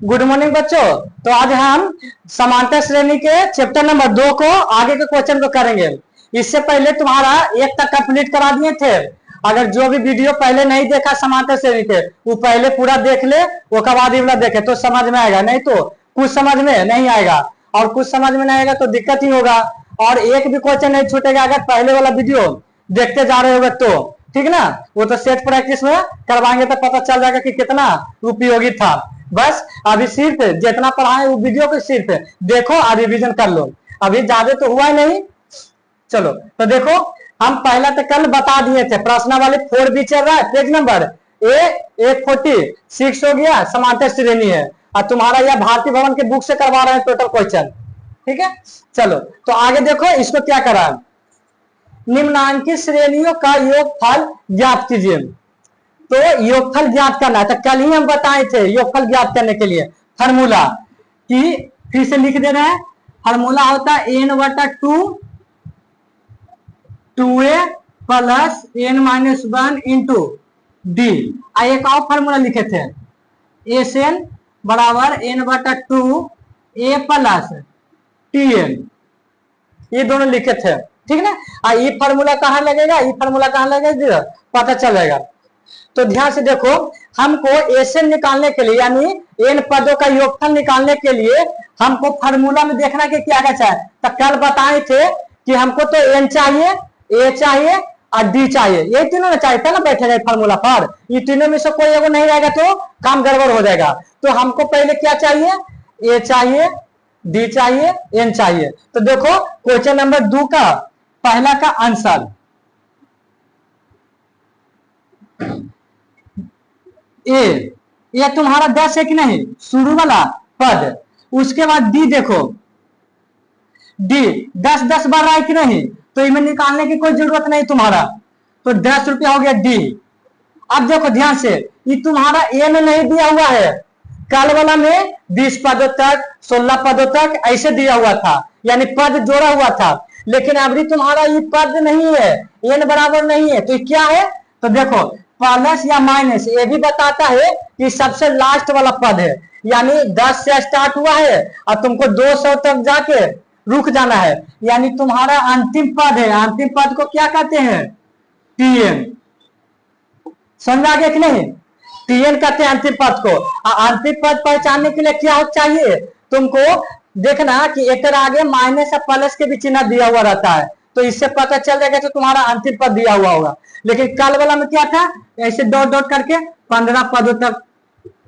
Good morning बच्चों। तो आज हम समांतर श्रेणी के चैप्टर नंबर 2 को आगे के क्वेश्चन को करेंगे। इससे पहले तुम्हारा 1 तक कंप्लीट करा दिए थे। अगर जो भी वीडियो पहले नहीं देखा समांतर श्रेणी के, वो पहले पूरा देख ले, वो के बाद वाला देखे तो समझ में आएगा, नहीं तो कुछ समझ में नहीं आएगा, और कुछ समझ में नहीं आएगा तो दिक्कत ही होगा। और एक भी क्वेश्चन नहीं छूटेगा अगर पहले वाला वीडियो देखते जा रहे होगे तो, ठीक ना। वो तो सेट प्रैक्टिस में करवाएंगे तो पता चल जाएगा कि कितना उपयोगी था। बस अभी सिर्फ जितना पढ़ाए वो वीडियो को सिर्फ देखो और रिवीजन कर लो। अभी ज्यादा तो हुआ ही नहीं। चलो तो देखो, हम पहला तो कल बता दिए थे, प्रश्न वाले 4B चल रहा है, पेज नंबर A146 हो गया, समांतर श्रेणी है। और तुम्हारा यह भारतीय भवन के बुक से करवा रहे हैं टोटल क्वेश्चन, ठीक है। चलो तो आगे देखो, इसको क्या करा, निम्नांकित श्रेणियों का योगफल ज्ञात कीजिए। तो योगफल ज्ञात करना है, तो कल ही हम बताए थे योगफल ज्ञात करने के लिए फार्मूला कि फिर से लिख दे रहे हैं। फार्मूला होता है n/2 2a plus n-1 into D. एक और फार्मूला लिखे थे, Sn बराबर n/2 a प्लस Tn, ये दोनों लिखे थे, ठीक ना। ये फार्मूला कहाँ लगेगा, ये फार्मूला कहाँ लगेगा पता चलेगा। तो ध्यान से देखो, हमको Sn निकालने के लिए यानी n पदों का योगफल निकालने के लिए हमको फार्मूला में देखना कि क्या क्या है। तो कल बताए थे कि हमको तो n चाहिए, a चाहिए और d चाहिए, ये तीनों ना चाहिए था ना बैठेगा फार्मूला पर। ये तीनों में से कोई एगो नहीं रहेगा तो काम गड़बड़ हो जाएगा। तो हमको पहले क्या चाहिए, a चाहिए, d चाहिए, n चाहिए। तो देखो क्वेश्चन नंबर 2 का पहला का आंसर ये तुम्हारा 10 है कि नहीं, शुरू वाला पद। उसके बाद डी देखो, डी 10 बार है कि नहीं, तो इनमें निकालने की कोई जरूरत नहीं तुम्हारा। तो 10 रुपया हो गया डी। अब देखो ध्यान से, ये तुम्हारा एन नहीं दिया हुआ है, कल वाला में 20 पदों तक 16 पदों तक ऐसे दिया हुआ था, यानी पद जोड़ा हुआ था। लेकिन अभी तुम्हारा ये पद नहीं है, एन बराबर नहीं है, तो क्या है, तो देखो प्लस या माइनस, ये भी बताता है कि सबसे लास्ट वाला पद है, यानी 10 से स्टार्ट हुआ है और तुमको 200 तक जाके रुक जाना है, यानी तुम्हारा अंतिम पद है। अंतिम पद को क्या कहते हैं, Tn। समझ आ गया कि नहीं, Tn कहते हैं अंतिम पद को। अंतिम पद पहचानने के लिए क्या चाहिए, तुमको देखना कि एक आगे माइनस या प्लस के भी चिन्ह दिया हुआ रहता है, तो इससे पता चल जाएगा कि तुम्हारा अंतिम पद दिया हुआ होगा। लेकिन कल वाला में क्या था, ऐसे डॉट डॉट करके 15 पदों तक,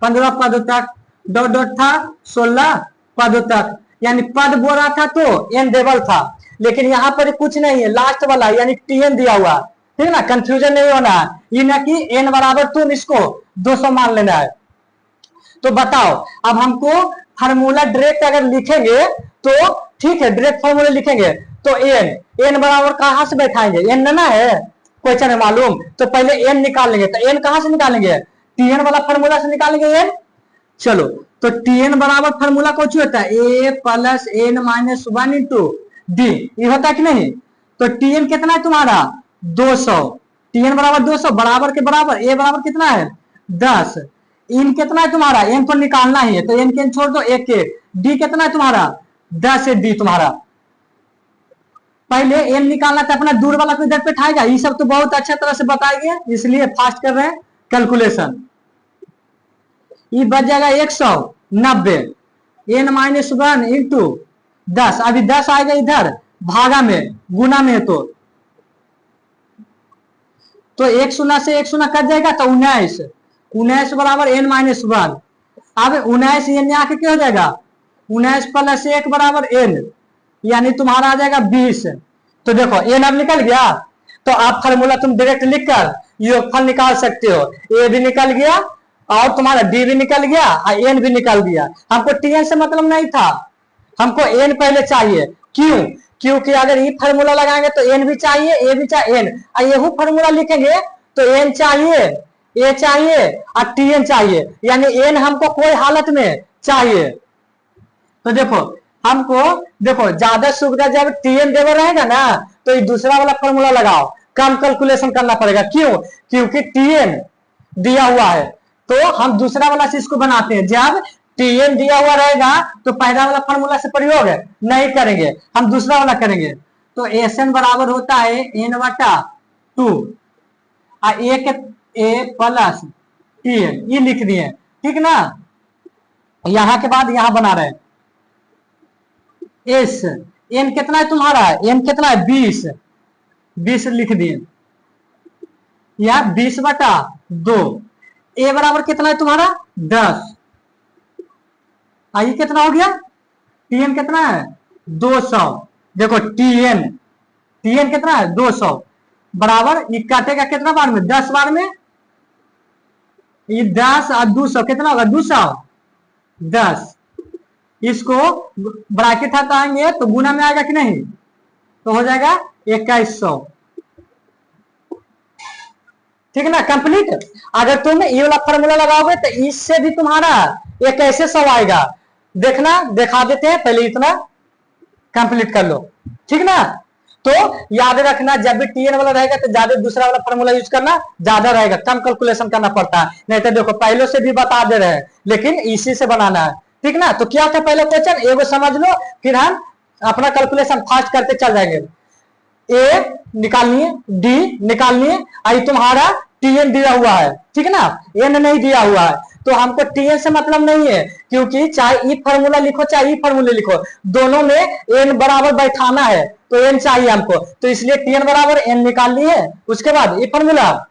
15 पदों तक, डॉट डॉट था 16 पदों तक, यानी पद बोल रहा था तो एन डेबल था। लेकिन यहाँ पर कुछ नहीं है, लास्ट वाला यानी Tn दिया हुआ, ठीक ना, कंफ्यूजन नहीं होना है। ये ना कि n बराबर तुम इसको 200 मान लेना है। तो बताओ, अब हमको फार्मूला डायरेक्ट अगर लिखेंगे तो ठीक है, डायरेक्ट फार्मूला लिखेंगे तो n बराबर कहां से बैठाएंगे, n ना है क्वेश्चन है मालूम, तो पहले n निकाल लेंगे। तो n कहां से निकालेंगे, Tn वाला फार्मूला से निकालेंगे n। चलो तो Tn बराबर फार्मूला कुछ होता है a plus n-1 into D, ये होता है कि नहीं। तो Tn कितना है तुम्हारा 200, Tn बराबर 200 बराबर के बराबर a बराबर कितना है 10, इन कितना है तुम्हारा, n तो निकालना ही है, तो n के छोड़ दो, एक डी कितना है तुम्हारा 10 है डी तुम्हारा। पहले n निकालना था, अपना दूर वाला को इधर पे उठाएगा। ये सब तो बहुत अच्छा तरह से बताएंगे, इसलिए फास्ट कर रहे हैं कैलकुलेशन। ये बच जाएगा 190, n-1 इंटू 10, अभी 10 आएगा इधर भागा में, गुना में, तो 1 शून्य से 1 शून्य कट जाएगा, तो 19 बराबर n-1। अब 19 ये आके क्या हो जाएगा, 19 प्लस 1 बराबर n, यानी तुम्हारा आ जाएगा 20। तो देखो n अब निकल गया, तो आप फार्मूला तुम डायरेक्ट लिखकर योगफल निकाल सकते हो। a भी निकल गया और तुम्हारा d भी निकल गया और n भी निकल गया। हमको Tn से मतलब नहीं था, हमको n पहले चाहिए। क्यों, क्योंकि अगर ये फार्मूला लगाएंगे तो n भी चाहिए, a भी चाहिए, n और यही फार्मूला लिखेंगे तो n चाहिए, a चाहिए और Tn चाहिए, यानी n हमको कोई हालत में चाहिए। तो देखो हमको, देखो ज्यादा सुविधा जब Tn देवर रहेगा ना, तो ये दूसरा वाला फार्मूला लगाओ, कम कैलकुलेशन करना पड़ेगा। क्यों, क्योंकि Tn दिया हुआ है, तो हम दूसरा वाला से इसको बनाते हैं। जब टीएन दिया हुआ रहेगा तो पहला वाला फॉर्मूला से प्रयोग नहीं करेंगे, हम दूसरा वाला करेंगे। तो एस एन बराबर होता है एन बटा 2 ए प्लस टीएन, ये लिख दिए, ठीक ना। यहां के बाद यहां बना रहे एस एन कितना है तुम्हारा, एन कितना है 20, 20 लिख दिए, यह 20 बटा 2। ए बराबर कितना है तुम्हारा 10, आइए कितना हो गया, टीएन कितना है 200। देखो टीएन कितना है 200 बराबर, ये काटेगा कितना बार में 10 बार में, ये 10 और 200 कितना होगा 210। इसको ब्रैकेट हटाएंगे तो गुना में आएगा कि नहीं, तो हो जाएगा 2100, ठीक है ना, कंप्लीट। अगर तुम ये वाला फॉर्मूला लगाओगे तो इससे भी तुम्हारा 2100 आएगा। देखना, दिखा देते हैं, पहले इतना कंप्लीट कर लो, ठीक ना। तो याद रखना, जब भी टीएन वाला रहेगा तो ज्यादा दूसरा वाला फॉर्मूला यूज करना ज्यादा रहेगा, कम कैलकुलेशन करना पड़ता है। नहीं तो देखो पहले से भी बता दे रहे हैं, लेकिन इसी से बनाना है, ठीक ना। तो क्या था पहले क्वेश्चन, एगो समझ लो, फिर हम अपना कैलकुलेशन फास्ट करते चल जाएंगे। ए निकालनी, डी निकालनी, आई तुम्हारा टीएन दिया हुआ है, ठीक है ना, एन नहीं दिया हुआ है, तो हमको टीएन से मतलब नहीं है, क्योंकि चाहे ई फॉर्मूला लिखो चाहे ई फॉर्मूला लिखो, दोनों में एन बराबर बैठाना है, तो एन चाहिए हमको, तो इसलिए टीएन बराबर एन निकालनी है, उसके बाद ई फॉर्मूला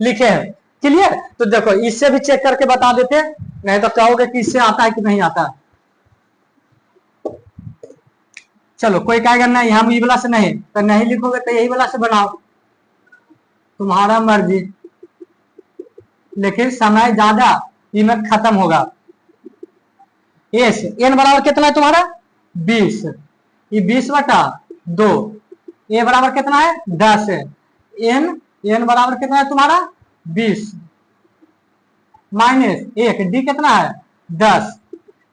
लिखे हैं, क्लियर। तो देखो इससे भी चेक करके बता देते हैं, नहीं तो कहोगे कि इससे आता है कि नहीं आता। चलो कोई कहेगा नहीं हम ई वाला से नहीं, तो नहीं लिखोगे तो यही वाला से बनाओ, तुम्हारा मर्जी, लेकिन समय ज्यादा इनमें खत्म होगा। एस एन बराबर कितना है तुम्हारा 20, ये 20 बटा 2। ए बराबर कितना है 10 है, एन बराबर कितना है तुम्हारा 20 माइनस 1, डी कितना है 10,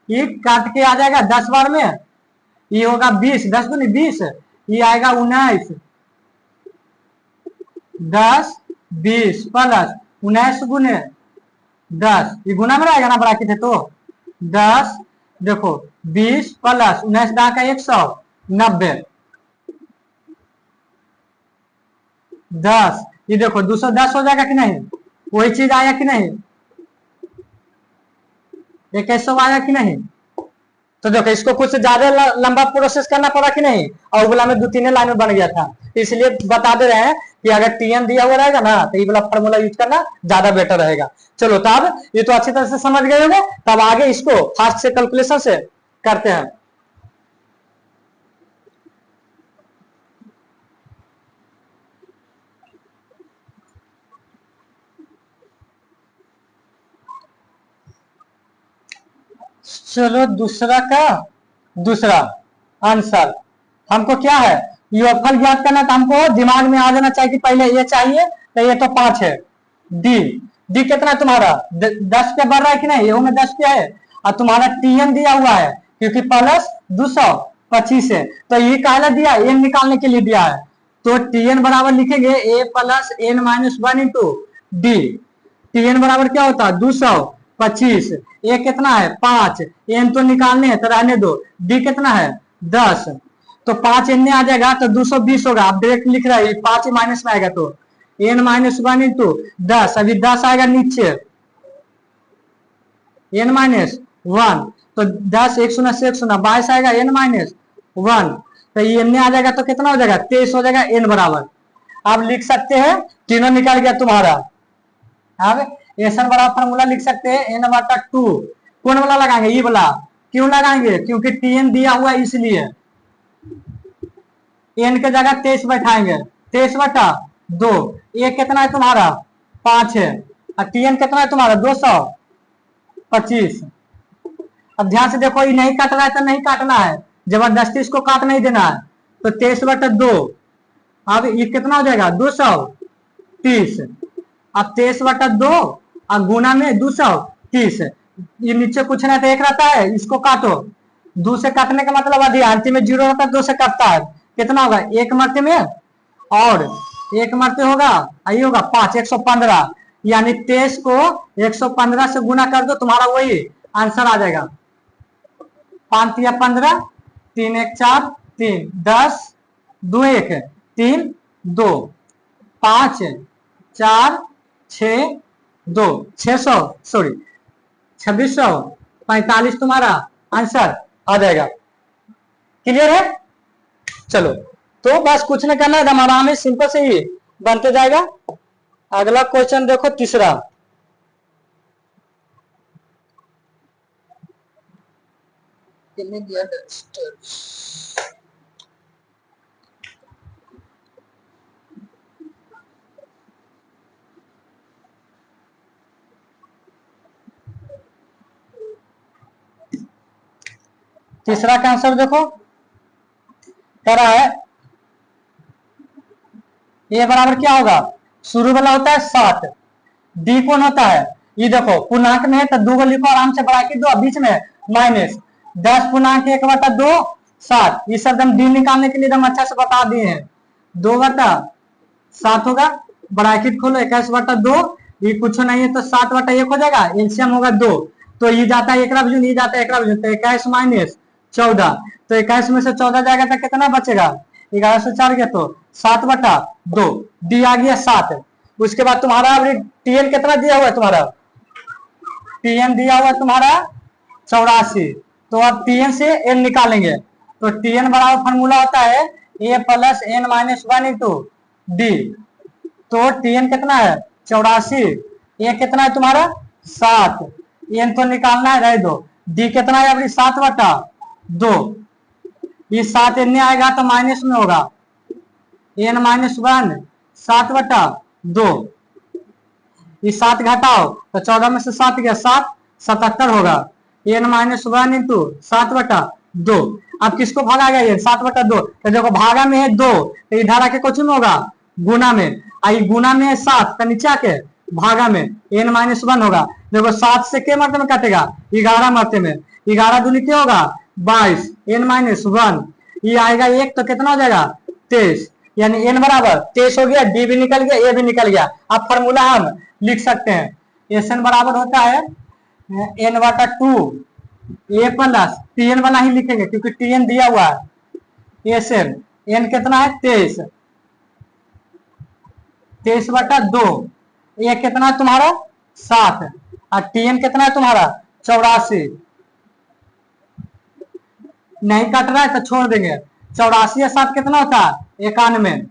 ये काट के आ जाएगा 10 बार में, ये होगा 20, 10 दूनी 20, ये आएगा 19, 10 20 प्लस 19 गुने 10, ये गुना में रहेगा ना ब्रैकेट है, तो 10 देखो 20 प्लस 19 का 190, 10 ये देखो 210 हो जाएगा कि नहीं, वही चीज आया कि नहीं, 2100 आया कि नहीं। तो देखो इसको कुछ ज्यादा लंबा प्रोसेस करना पड़ा कि नहीं, और वाला में 2-3 लाइन में बन गया था, इसलिए बता दे रहे हैं कि अगर टीएन दिया हुआ रहेगा ना तो ये वाला फॉर्मूला यूज करना ज्यादा बेटर रहेगा। चलो तब ये तो अच्छी तरह से समझ गए होंगे, तब आगे इसको फास्ट से कैलकुलेशन से करते हैं। चलो दूसरा आंसर हमको क्या है, योगफल ज्ञात करना, तो हमको दिमाग में आ जाना चाहिए कि पहले ये चाहिए, तो ये तो 5 है। डी कितना है तुम्हारा 10 पे बढ़ रहा है कि नहीं, ये में 10 पे है, और तुम्हारा टीएन दिया हुआ है क्योंकि प्लस 225 है, तो ये कहला दिया एन निकालने के लिए दिया है, तो टीएन बराबर लिखेंगे A plus N minus 1 into D. T N बराबर क्या होता है 225, ए कितना है 5, एन तो निकालने है तो रहने दो, डी कितना है 10, तो 5 एन आ जाएगा तो 220 होगा, आप डायरेक्ट लिख रहा है 5 माइनस में आएगा, तो एन माइनस 1 इंटू 10, अभी 10 आएगा नीचे, एन माइनस 1, तो 10 1 0 से 1 0 22 आएगा एन माइनस 1, तो ये एन आ जाएगा तो कितना हो जाएगा 23 हो जाएगा एन बराबर। आप लिख सकते हैं तीनों निकल गया तुम्हारा। अब एन बराबर फॉर्मूला लिख सकते हैं एन बटा 2, कौन वाला लगाएंगे ये वाला, क्यों लगाएंगे क्योंकि टीएन दिया हुआ है इसलिए, एन के जगह 23 बैठाएंगे, 23 बटा 2, ए कितना है तुम्हारा 5 है, और टीएन कितना है तुम्हारा 225। अब ध्यान से देखो, ये नहीं काट रहा है तो नहीं काटना है, जबरदस्ती इसको काट नहीं देना है, तो 23 बटा 2, अब ये कितना हो जाएगा 230, अब 23 बटा 2 और गुना में 230, ये नीचे कुछ ना तो एक रहता है, इसको काटो, 2 से काटने का मतलब अंतिम में 0 रहता है, 2 से काटता है, कितना होगा एक मरते में, और एक मरते होगा आई होगा 5, 115, यानी 23 को 115 से गुना कर दो, तुम्हारा वही आंसर आ जाएगा। 5 या 15, 3 1 4, 3 10, 2 1 3 2, 5 4 6 2, 600 सॉरी 2645 तुम्हारा आंसर आ जाएगा। क्लियर है? चलो, तो बस कुछ नहीं करना है, एकदम आराम है, सिंपल से ही बनते जाएगा। अगला क्वेश्चन देखो, तीसरा। तीसरा का आंसर देखो, कह रहा है ये बराबर क्या होगा, शुरू वाला होता है 7, डी कौन होता है, ये देखो पूर्णांक में है तो 2 को लिखो आराम से बढ़ा के 2, बीच में माइनस 10 पूर्णांक 1/2 7, ये सब हम डी निकालने के लिए एकदम अच्छा से बता दिए हैं। 2/7 होगा, ब्रैकेट खोलो 21/2, ये कुछ नहीं है तो 7/1 हो जाएगा, एलसीएम होगा 2, तो ये जाता है एकरा बिजुन, ये जाता है एकरा बिजुन, तो 21 माइनस 14, तो 21 में से 14 जाएगा तो कितना बचेगा, 11 से 4 गया तो 7/2, डी आ गया 7। उसके बाद तुम्हारा टीएन कितना दिया हुआ है, तुम्हारा टीएन दिया हुआ है तुम्हारा 84, तो अब टीएन से एन निकालेंगे, तो टीएन बराबर फॉर्मूला होता है A plus N minus 1 into D, तो टीएन कितना है 84, ए कितना है तुम्हारा 7, एन तो निकालना है, रह दो, डी कितना है अभी 7/2, ये 7 एन आएगा तो माइनस में होगा, एन माइनस 1 7/2, ये 7 घटाओ तो 14 में से 7 गया 7, 77 होगा, एन माइनस 1 इंटू 7/2, अब किसको भागा गया ये 7/2, तो देखो भागा में है 2, तो इधर आके कुछ में होगा गुना में, आई गुना में है 7, तो नीचे आके भागा में एन माइनस 1 होगा, देखो 7 से के मरते में कटेगा 11 मरते में, 11 दूनी क्या होगा 22, एन माइनस 1, ये आएगा 1 तो कितना हो जाएगा 23, यानी एन बराबर 23 हो गया, डी भी निकल गया, ए भी निकल गया। अब फॉर्मूला हम लिख सकते हैं, एस एन बराबर होता है n/2 ए प्लस टीएन वाला ही लिखेंगे क्योंकि टीएन दिया हुआ है, एस एन एन कितना है 23, 23/2, ए कितना है तुम्हारा 7, और टीएन कितना है तुम्हारा 84, नहीं कट रहा है तो छोड़ देंगे, 84 या 7 कितना होता है 91,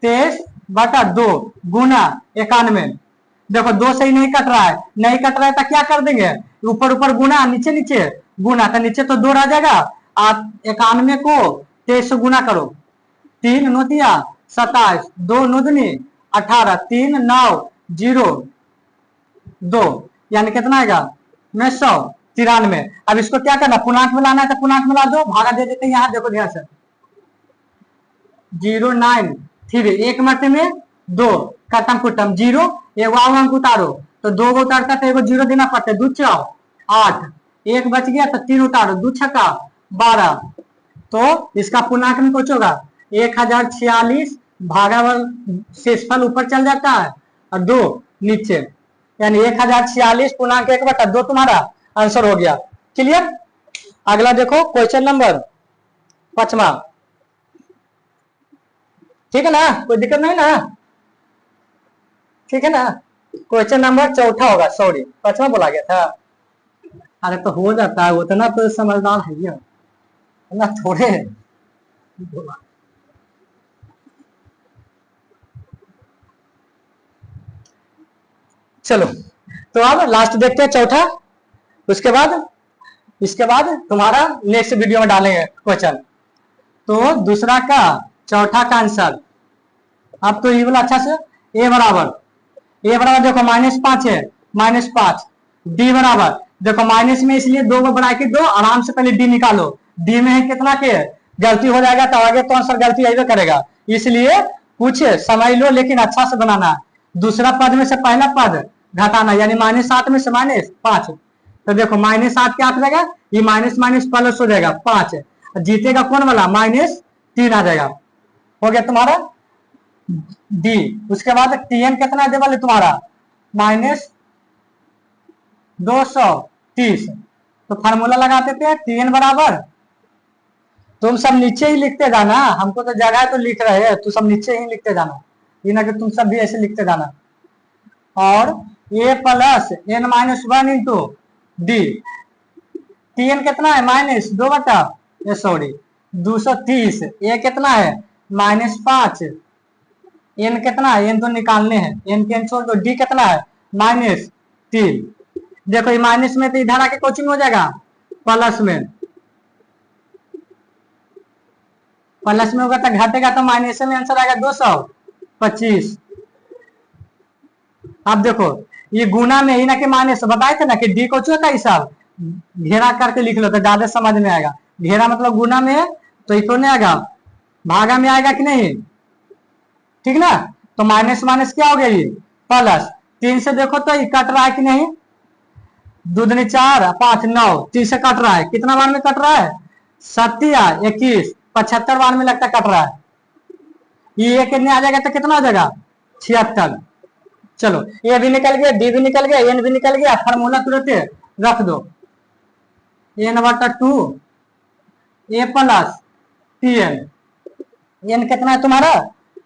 23/2 गुना 91, देखो 2 से ही नहीं कट रहा है, नहीं कट रहा है तो क्या कर देंगे ऊपर ऊपर गुना, नीचे नीचे गुना, तो नीचे तो 2 रह जाएगा, आप 91 को 23 से गुना करो, 3 9 27, 2 9 18, 3 9 0 2, यानी कितना आएगा 993। अब इसको क्या करना, पूर्णांक में लाना है तो पूर्णांक में ला दो, भागा दे देते हैं, यहाँ देखो ध्यान से 093, एक मरते में 2 कटम कुटम 0, एक अंक उतारो तो 2 को उतारता तो 1 0 देना पड़ता है, 2 4 8, 1 बच गया तो 3 उतारो, 2 छक्का 12, तो इसका पूर्णांक में कुछ होगा 1046, भागावल शेषफल ऊपर चल जाता है और 2 नीचे, यानी 1046 पूर्णांक 1/2 तुम्हारा आंसर हो गया। क्लियर? अगला देखो क्वेश्चन नंबर 5वां, ठीक है ना, कोई दिक्कत नहीं ना, ठीक है ना। क्वेश्चन नंबर 4 होगा, सॉरी 5वां बोला गया था, अरे तो हो जाता है, उतना तो समझदार है ना थोड़े। चलो, तो अब लास्ट देखते हैं 4, इसके बाद तुम्हारा नेक्स्ट वीडियो में डालेंगे क्वेश्चन। तो दूसरा का 4 का आंसर, अब तो ये वाला अच्छा से, ए बराबर देखो -5 है, -5, डी बराबर देखो माइनस में इसलिए 2 को बढ़ा के 2, आराम से पहले डी निकालो, डी में है कितना के गलती हो जाएगा तो आगे तो आंसर गलती आएगा करेगा, इसलिए कुछ समझ लो लेकिन अच्छा से बनाना है। दूसरा पद में से पहला पद घटाना, यानी -7 में से -5, तो देखो -7 क्या आ जाएगा, ये माइनस माइनस प्लस हो जाएगा 5, जीतेगा कौन वाला -3 आ जाएगा, हो गया तुम्हारा डी। उसके बाद टीएन कितना दे वाले तुम्हारा 230। तो फार्मूला लगाते थे Tn बराबर, तुम सब नीचे ही लिखते जाना, हमको तो जगह तो लिख रहे हैं, तू सब नीचे ही लिखते जाना, ये ना कि तुम सब भी ऐसे लिखते जाना। और a plus n minus 1 into D, Tn कितना है माइनस 230, a कितना है -5, n कितना है, n तो निकालने हैं, n के n छोड़ दो, d कितना है -3। देखो ये माइनस में तो इधर आके कोचिंग हो जाएगा प्लस में, प्लस में होगा तो घटेगा तो माइनस में आंसर आएगा 225। अब देखो ये गुना में ही ना कि माइनस, बताए थे ना कि डी कोचिंग का हिसाब घेरा करके लिख लो तो ज्यादा समझ में आएगा। घेरा मतलब गुना में है तो इको नहीं आएगा, भागा में आएगा कि नहीं, ठीक ना। तो माइनस माइनस क्या हो गया ये प्लस, 3 से देखो तो ये कट रहा है कि नहीं, 2 दूनी 4 5 9, 3 से कट रहा है, कितना बार में कट रहा है 7 21, 75 बार में लगता कट रहा है। ये कितने आ जाएगा तो कितना हो जाएगा 76। चलो ए भी निकल गया, डी भी निकल गया, एन भी निकल गया, फार्मूला तुरंत रख दो, n/2 a plus Tn, n कितना है तुम्हारा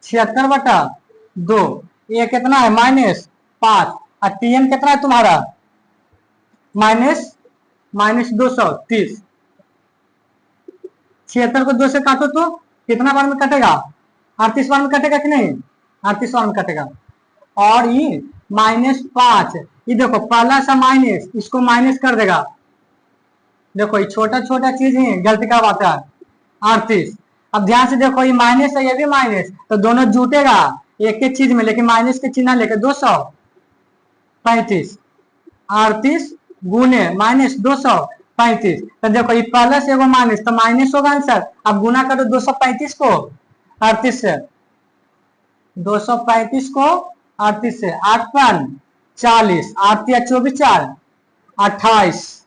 76/2, a कितना है -5 और Tn कितना है तुम्हारा -230। 76 को 2 से काटो तो कितना बार में कटेगा 38 बार में कटेगा कि नहीं, 38 बार में कटेगा। और ये -5, ये देखो प्लस और माइनस, इसको माइनस कर देगा, देखो ये छोटा छोटा चीज ही गलती का बात है 38। अब ध्यान से देखो ये माइनस है ये भी माइनस, तो दोनों जुटेगा एक एक चीज में, लेकिन माइनस के चिन्ह लेके 235, 38 गुने -235। तो देखो ये प्लस एगो माइनस, तो माइनस होगा आंसर। अब गुना करो 235 को 38 से, 235 को 38 से, 8 5 40, 8 या 24 4 28,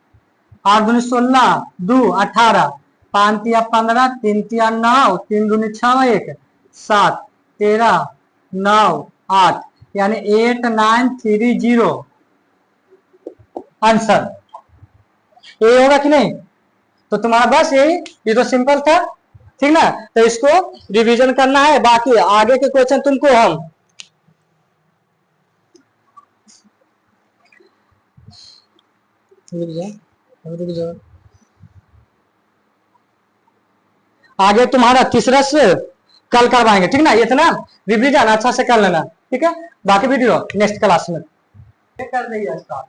8 दूनी 16 2 18, 5 या 15, 3 या 9, 3 दूनी 6 1 7 13 9 8, यानी 8930 आंसर ये होगा कि नहीं। तो तुम्हारा बस यही, ये तो सिंपल था, ठीक ना। तो इसको रिवीजन करना है, बाकी आगे के क्वेश्चन तुमको हम आगे तुम्हारा तीसरा से कल करवाएंगे, ठीक ना। इतना रिवीजन अच्छा से कर लेना, ठीक है। बाकी वीडियो नेक्स्ट क्लास में कर देंगे स्टार्ट।